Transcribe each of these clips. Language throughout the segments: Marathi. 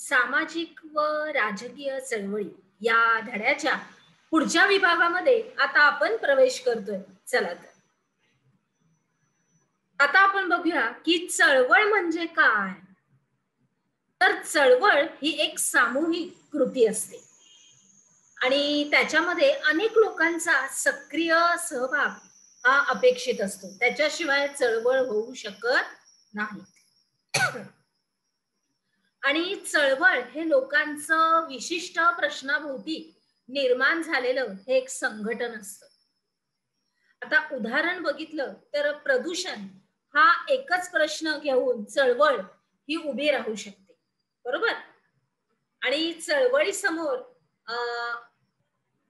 सामाजिक व राजकीय चळवळी या धड्याच्या पुढच्या विभागामध्ये आता आपण प्रवेश करतोय. चला तर आता आपण बघूया की चळवळ म्हणजे काय. तर चळवळ ही एक सामूहिक कृती असते आणि त्याच्यामध्ये अनेक लोकांचा सक्रिय सहभाग हा अपेक्षित असतो. त्याच्याशिवाय चळवळ होऊ शकत नाही. आणि चळवळ हे लोकांचं विशिष्ट प्रश्नाभोवती निर्माण झालेलं हे एक संघटन असतं. आता उदाहरण बघितलं तर प्रदूषण हा एकच प्रश्न घेऊन चळवळ ही उभी राहू शकते, बरोबर. आणि चळवळीसमोर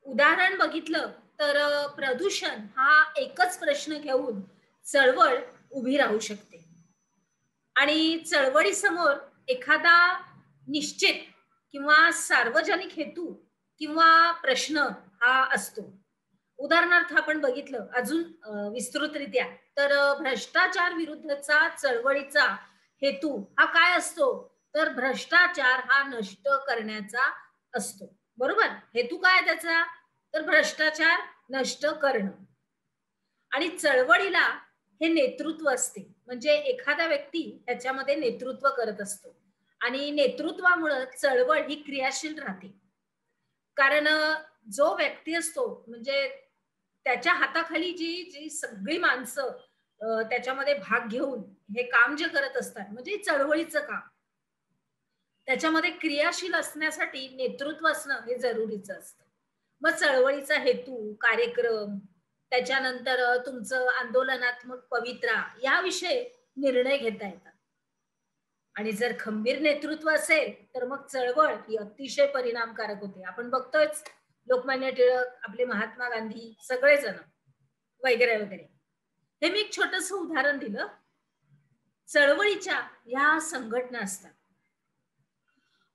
उदाहरण बघितलं तर प्रदूषण हा एकच प्रश्न घेऊन चळवळ उभी राहू शकते. आणि चळवळीसमोर एखादा निश्चित किंवा सार्वजनिक हेतू किंवा प्रश्न हा असतो. उदाहरणार्थ आपण बघितलं अजून विस्तृतरित्या तर भ्रष्टाचार विरुद्धचा चळवळीचा हेतू हा काय असतो. तर भ्रष्टाचार हा नष्ट करण्याचा असतो, बरोबर. हेतू काय त्याचा. तर भ्रष्टाचार नष्ट करणं. आणि चळवळीला हे नेतृत्व असते, म्हणजे एखादा व्यक्ती त्याच्यामध्ये नेतृत्व करत असतो आणि नेतृत्वामुळे चळवळ ही क्रियाशील राहते. कारण जो व्यक्ती असतो म्हणजे त्याच्या हाताखाली जी जी सगळी माणसं त्याच्यामध्ये भाग घेऊन हे काम जे करत असतात म्हणजे चळवळीचं काम, त्याच्यामध्ये क्रियाशील असण्यासाठी नेतृत्व असणं हे जरुरीचं असतं. मग चळवळीचा हेतू, कार्यक्रम, त्याच्यानंतर तुमचं आंदोलनात्मक पवित्रा याविषयी निर्णय घेता येतात. आणि जर खंबीर नेतृत्व असेल तर मग चळवळ ही अतिशय परिणामकारक होते. आपण बघतोयच लोकमान्य टिळक, आपले महात्मा गांधी सगळेजण वगैरे वगैरे. हे मी एक छोटस उदाहरण दिलं. चळवळीच्या ह्या संघटना असतात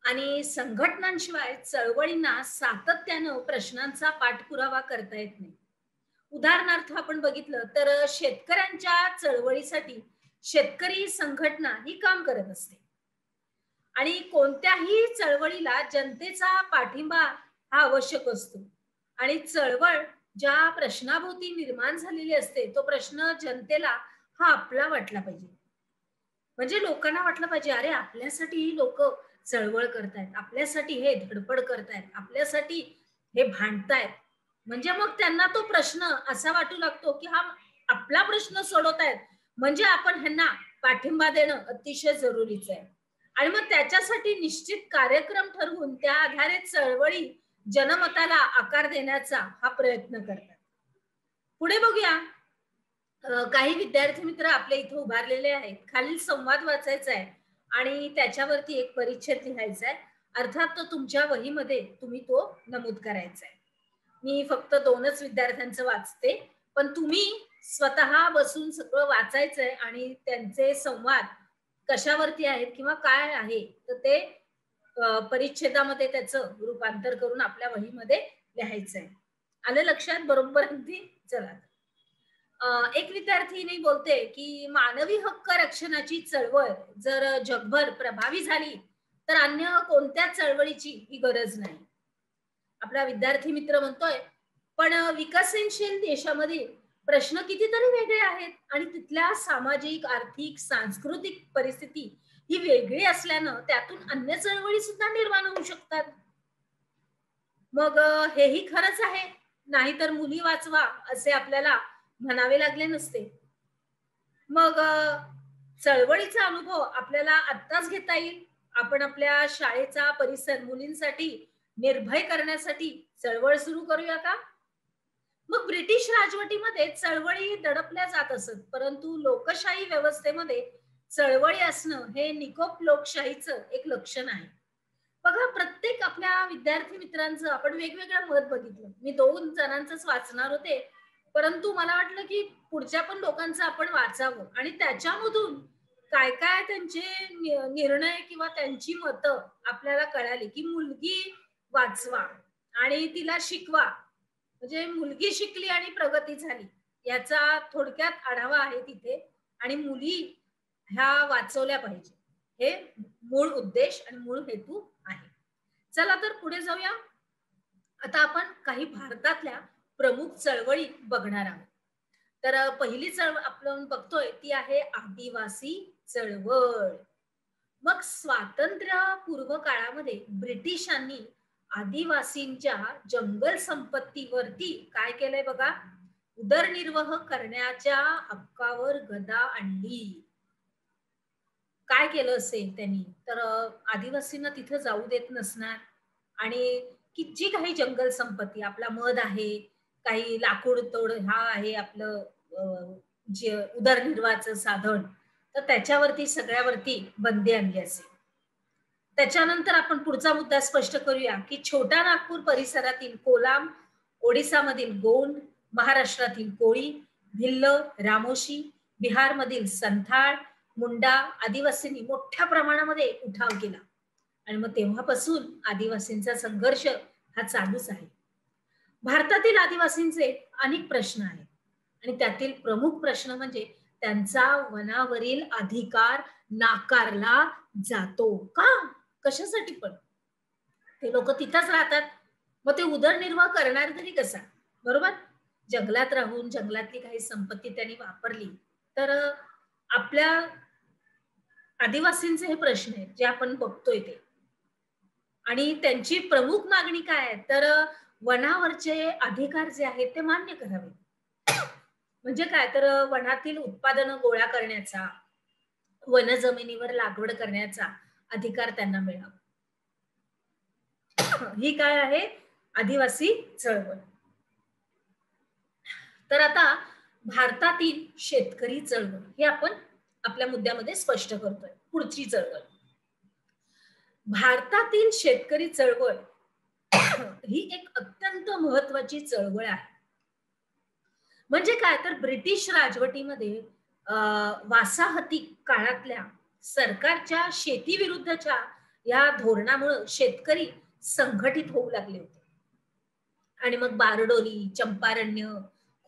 आणि संघटनांशिवाय चळवळींना सातत्यानं प्रश्नांचा पाठपुरावा करता येत नाही. उदाहरणार्थ आपण बघितलं तर शेतकऱ्यांच्या चळवळीसाठी शेतकरी संघटना ही काम करत असते आणि कोणत्याही चळवळीला जनतेचा पाठिंबा हा आवश्यक असतो. आणि चळवळ ज्या प्रश्नाभोवती निर्माण झालेली असते तो प्रश्न जनतेला हा आपला वाटला पाहिजे. म्हणजे लोकांना वाटलं पाहिजे अरे आपल्यासाठी लोक चळवळ करतायत, आपल्यासाठी हे धडपड करतायत, आपल्यासाठी हे भांडतायत. म्हणजे मग त्यांना तो प्रश्न असा वाटू लागतो की हा आपला प्रश्न सोडवतायत, म्हणजे आपण ह्यांना पाठिंबा देणं अतिशय जरुरीचं आहे. आणि मग त्याच्यासाठी निश्चित कार्यक्रम ठरवून त्या आधारे चळवळी जनमताला आकार देण्याचा हा प्रयत्न करतात. पुढे बघूया. काही विद्यार्थी मित्र आपल्या इथे उभारलेले आहेत. खालील संवाद वाचायचा आहे आणि त्याच्यावरती एक परिच्छेद लिहायचा आहे. अर्थात तो तुमच्या वहीमध्ये तुम्ही तो नमूद करायचा आहे. मी फक्त 2च विद्यार्थ्यांचं वाचते, पण तुम्ही स्वतः बसून सगळं वाचायचंय आणि त्यांचे संवाद कशावरती आहेत किंवा काय आहे तर ते परिच्छेदामध्ये त्याचं रूपांतर करून आपल्या वहीमध्ये लिहायचंय. आलं लक्षात बरोबर अगदी. चला एक विद्यार्थिनी बोलते की मानवी हक्क रक्षणाची चळवळ जर जगभर प्रभावी झाली तर अन्य कोणत्या चळवळीची ही गरज नाही. आपला विद्यार्थी मित्र म्हणतोय पण विकसनशील देशामध्ये प्रश्न कितीतरी वेगळे आहेत आणि तिथल्या सामाजिक, आर्थिक, सांस्कृतिक परिस्थिती ही वेगळी असल्यानं त्यातून अन्य चळवळी सुद्धा निर्माण होऊ शकतात. मग हेही खरंच आहे, नाहीतर मुली वाचवा असे आपल्याला म्हणावे लागले नसते. मग चळवळीचा अनुभव आपल्याला आत्ताच घेता येईल. आपण आपल्या शाळेचा परिसर मुलींसाठी निर्भय करण्यासाठी चळवळ सुरू करूया का. मग ब्रिटिश राजवटीमध्ये चळवळी दडपल्या जात असत, परंतु लोकशाही व्यवस्थेमध्ये चळवळी असणं हे निकोप लोकशाहीचं एक लक्षण आहे. बघा प्रत्येक आपल्या विद्यार्थी मित्रांचं आपण वेगवेगळं मत बघितलं. मी 2 जणांचंच वाचणार होते, परंतु मला वाटलं की पुढच्या पण लोकांचं आपण वाचावं आणि त्याच्यामधून काय काय त्यांचे निर्णय किंवा त्यांची मतं आपल्याला कळाली की मुलगी वाचवा आणि तिला शिकवा, म्हणजे मुलगी शिकली आणि प्रगती झाली याचा थोडक्यात आढावा आहे तिथे. आणि मुली ह्या वाचवल्या पाहिजे हे मूळ उद्देश आणि मूळ हेतू आहे. चला तर पुढे जाऊया. आता आपण काही भारतातल्या प्रमुख चळवळी बघणार आहोत. तर पहिली चळवळ आपण बघतोय ती आहे आदिवासी चळवळ. मग स्वातंत्र्यपूर्व काळामध्ये ब्रिटिशांनी आदिवासींच्या जंगल संपत्तीवरती काय केलंय बघा, उदरनिर्वाह करण्याच्या हक्कावर गदा आणली. काय केलं असेल त्यांनी, तर आदिवासींना तिथं जाऊ देत नसणार आणि की जी काही जंगल संपत्ती, आपला मध आहे, काही लाकूड तोड हा आहे आपलं जे उदरनिर्वाहाचं साधन, तर त्याच्यावरती सगळ्यावरती बंदी आणली असेल. त्याच्यानंतर आपण पुढचा मुद्दा स्पष्ट करूया की छोटा नागपूर परिसरातील कोलाम, ओडिसामधील गोंड, महाराष्ट्रातील कोळी, भिल्ल, रामोशी, बिहारमधील संथाळ, मुंडा आदिवासींनी मोठ्या प्रमाणामध्ये उठाव केला आणि मग तेव्हापासून आदिवासींचा संघर्ष हा चालूच आहे. भारतातील आदिवासींचे अनेक प्रश्न आहेत आणि त्यातील प्रमुख प्रश्न म्हणजे त्यांचा वनावरील अधिकार नाकारला जातो का, कशासाठी? पण ते लोक तिथंच राहतात, मग ते उदरनिर्वाह करणार तरी कसा, बरोबर? जंगलात राहून जंगलातली काही संपत्ती त्यांनी वापरली तर आपल्या आदिवासींचे हे प्रश्न आहेत जे आपण बघतोय ते. आणि त्यांची प्रमुख मागणी काय आहे, तर वनावरचे अधिकार जे आहेत ते मान्य करावे. म्हणजे काय, तर वनातील उत्पादन गोळा करण्याचा, वन जमिनीवर लागवड करण्याचा अधिकार त्यांना मिळावा. ही काय आहे, आदिवासी चळवळ. तर आता भारतातील शेतकरी चळवळ हे आपण आपल्या मुद्द्यामध्ये स्पष्ट करतोय. पुढची चळवळ, भारतातील शेतकरी चळवळ ही एक अत्यंत महत्वाची चळवळ आहे. म्हणजे काय, तर ब्रिटिश राजवटीमध्ये वासाहती काळातल्या सरकारच्या शेती विरुद्धच्या या धोरणामुळे शेतकरी संघटित होऊ लागले होते आणि मग बारडोली, चंपारण्य,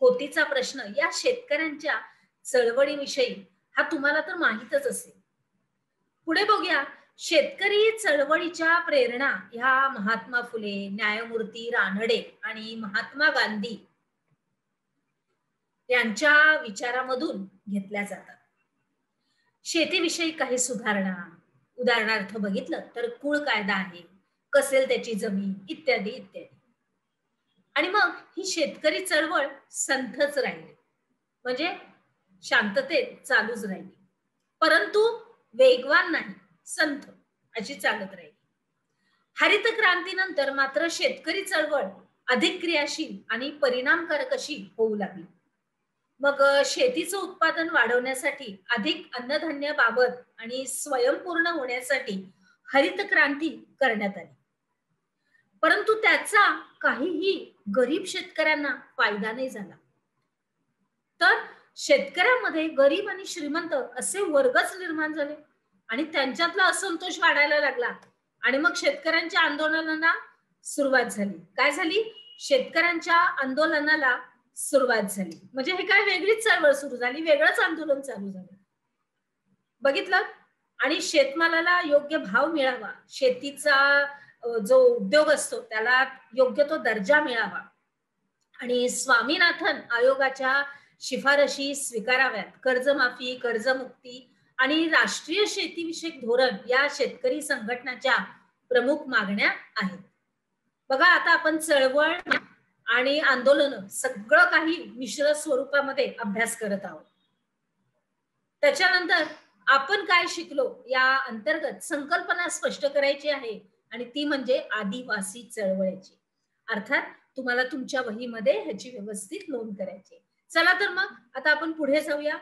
खोतीचा प्रश्न या शेतकऱ्यांच्या चळवळीविषयी हा तुम्हाला तर माहीतच असेल. पुढे बघूया, शेतकरी चळवळीच्या प्रेरणा ह्या महात्मा फुले, न्यायमूर्ती रानडे आणि महात्मा गांधी यांच्या विचारामधून घेतल्या जातात. शेतीविषयी काही सुधारणा, उदाहरणार्थ बघितलं तर कुळ कायदा आहे, कसेल त्याची जमीन, इत्यादी इत्यादी. आणि मग ही शेतकरी चळवळ संथच राहिली, म्हणजे शांततेत चालूच राहिली, परंतु वेगवान नाही, संथ अशी चालत राहिली. हरित क्रांतीनंतर मात्र शेतकरी चळवळ अधिक क्रियाशील आणि परिणामकारक अशी होऊ लागली. मग शेतीचं उत्पादन वाढवण्यासाठी, अधिक अन्नधान्याबाबत आणि स्वयंपूर्ण होण्यासाठी हरित क्रांती करण्यात आली, परंतु त्याचा काहीही गरीब शेतकऱ्यांना फायदा नाही झाला. तर शेतकऱ्यांमध्ये गरीब आणि श्रीमंत असे वर्गच निर्माण झाले आणि त्यांच्यातला असंतोष वाढायला लागला आणि मग शेतकऱ्यांच्या आंदोलनाला सुरुवात झाली. काय झाली, शेतकऱ्यांच्या आंदोलनाला सुरुवात झाली. म्हणजे हे काय, वेगळीच चळवळ सुरू झाली, वेगळंच आंदोलन चालू झालं, बघितलं. आणि शेतमालाला योग्य भाव मिळावा, शेतीचा जो उद्योग असतो त्याला योग्य तो दर्जा मिळावा आणि स्वामीनाथन आयोगाच्या शिफारशी स्वीकाराव्यात, कर्जमाफी, कर्जमुक्ती आणि राष्ट्रीय शेतीविषयक धोरण या शेतकरी संघटनाच्या प्रमुख मागण्या आहेत. बघा, आता आपण चळवळ आणि आंदोलन सगळं काही मिश्र स्वरूपामध्ये अभ्यास करत आहोत. त्याच्यानंतर आपण काय शिकलो या अंतर्गत संकल्पना स्पष्ट करायची आहे आणि ती म्हणजे आदिवासी चळवळीची. अर्थात तुम्हाला तुमच्या वहीमध्ये ह्याची व्यवस्थित नोंद करायची. चला तर मग आता आपण पुढे जाऊया.